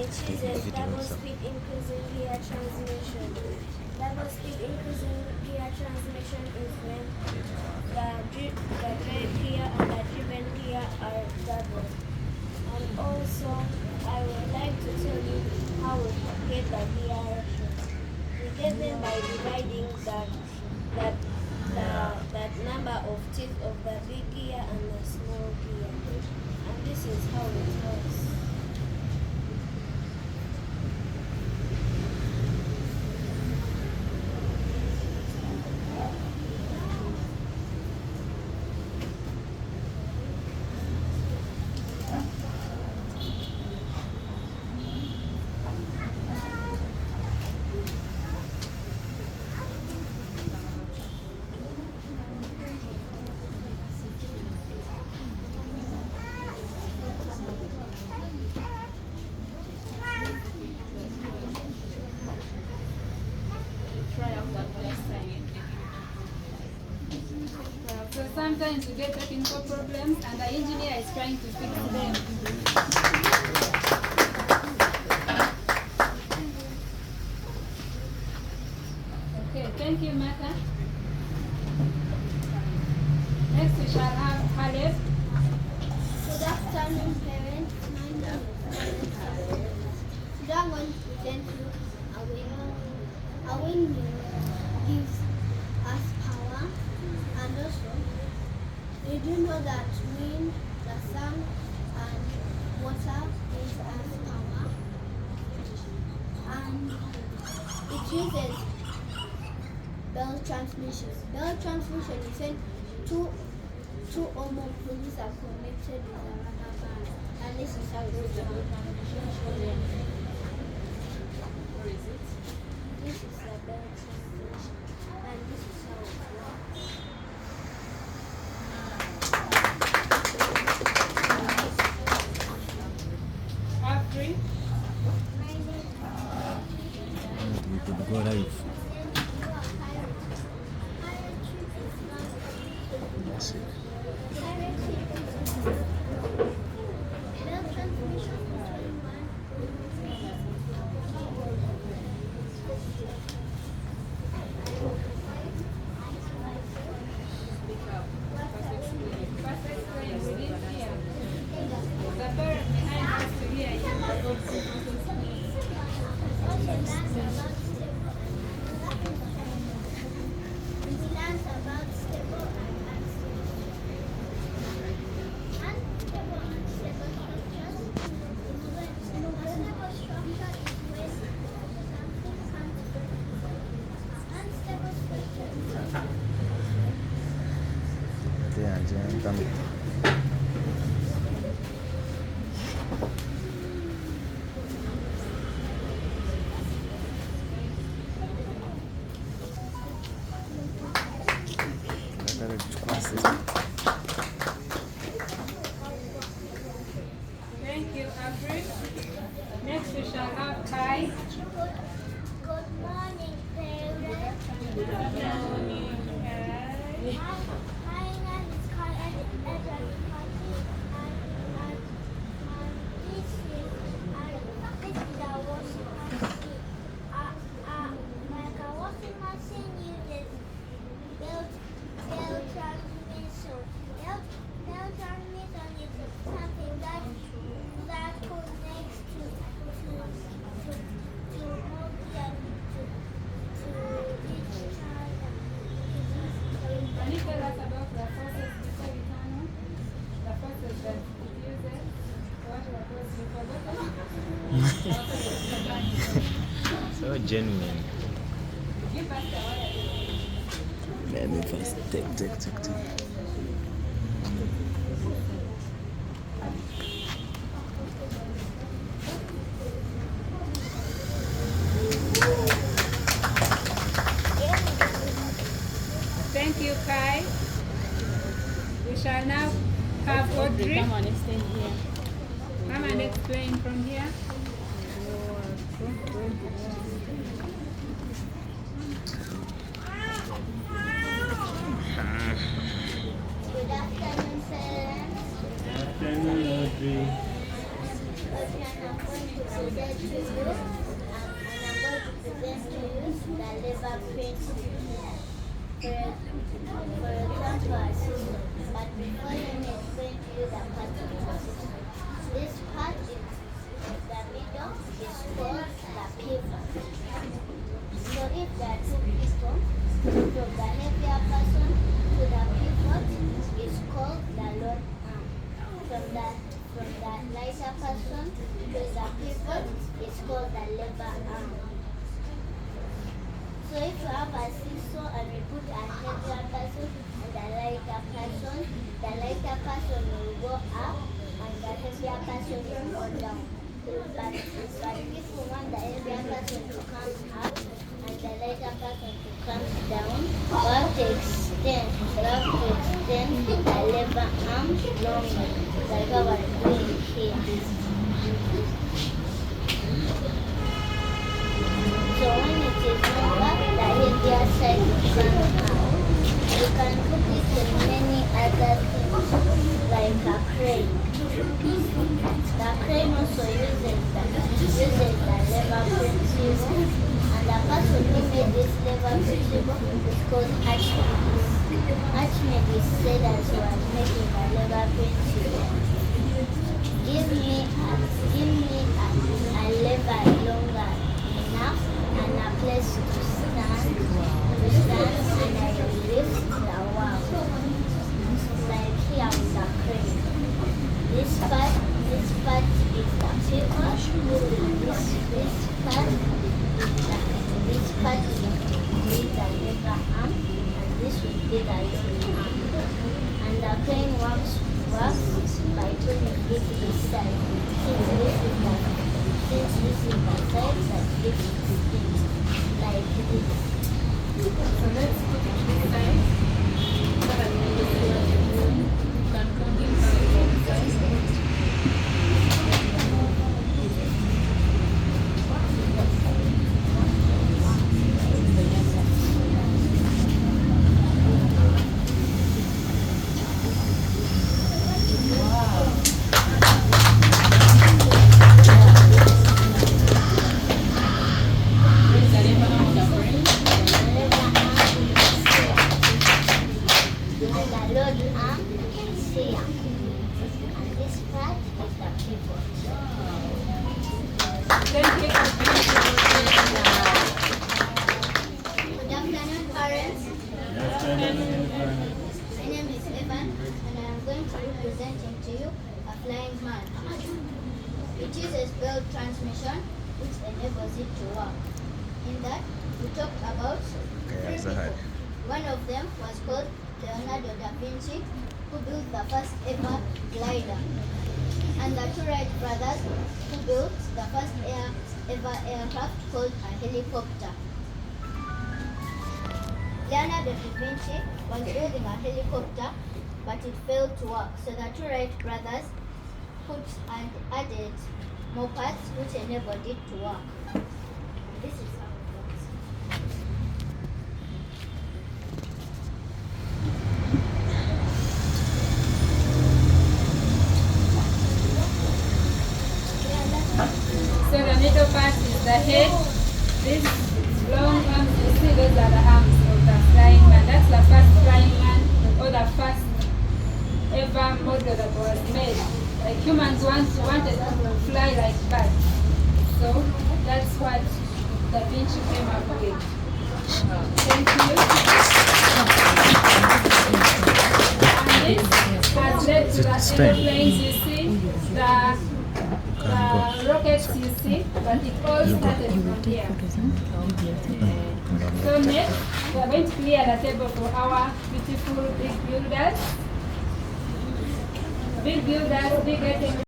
which uses double speed increasing gear transmission. Double speed increasing gear transmission is when the drive gear and the driven gear are double. And also, I would like to tell you how we get the gear ratios. We get them by dividing that number of teeth of the big gear and the small gear. And this is how it works. So sometimes we get technical problems and the engineer is trying to fix them. Okay, thank you, Martha. Next we shall have Halef. Good afternoon, parents. My name is Halef. Today I'm going to present you a windmill gives us power, and also did you know that wind, the sun, and water gives us power? And it uses bell transmission. Bell transmission is when two or more pulleys are connected with a rubber band, and this is how it goes. Where is it? This is the bell transmission, and this is how it works. Afri. We could go live. Yes. Thank you, Afri. Next we shall have Kai. Good morning, parents. Good morning, Kai. My name is Kai and this is the washing machine. Like a washing machine uses belt transmission. Belt transmission is something that connects to motor and to each other. Can you tell us about the forces before we turn on? The forces that it uses? What were those you forgot? So genuine. Give us the order. Let me first take. Thank you, Kai. We shall now have Audrey. Come on, extend here. Come and explain from here. Good afternoon, parents. Afternoon, Audrey. I'm going to present to you, and I'm going to present to you the labor principle for example assistant. But before let me explain to you the part of assistant. This part in the middle is called the pivot. So if there are two people, from the heavier person to the pivot is called the load arm. From the lighter person to the pivot is called the lever arm. So if you have a seesaw and we put a heavier person and the lighter person will go up and the heavier person will go down. But if we want the heavier person to come up and the lighter person to come down, we have to extend the lever arm longer, like I was doing here. So when it is longer, the heavier side will come out. You can put it in many other things, like a crane. The crane also uses the lever principle, and the person who made this lever principle is called Archimedes. Archimedes said as he was making the lever principle, give me a lever longer enough and a place to stand, and I will lift the wall. Like here with the crane. This part is the pivot. This part is the lever arm, and this will be the load arm. And the crane works by putting it this side. Since this is the side that gives it like this. So let's put it this side. So that you can come in from both sides. Transmission which enables it to work. In that, we talked about three people. One of them was called Leonardo da Vinci, who built the first ever glider, and the two Wright brothers, who built the first ever aircraft called a helicopter. Leonardo da Vinci was building a helicopter, but it failed to work, so the two Wright brothers put and added more parts which enabled it to work. This is how it works. So the middle part is the head. These long arms, you see, those are the arms of the flying man. That's the first flying man, or the first ever model that was made. Like humans wanted to fly like birds. So that's what Da Vinci came up with. Thank you. And this has led to the airplanes you see, the rockets you see, but it all started from here. So next, we are going to clear the table for our beautiful big builders. Big builders, big items.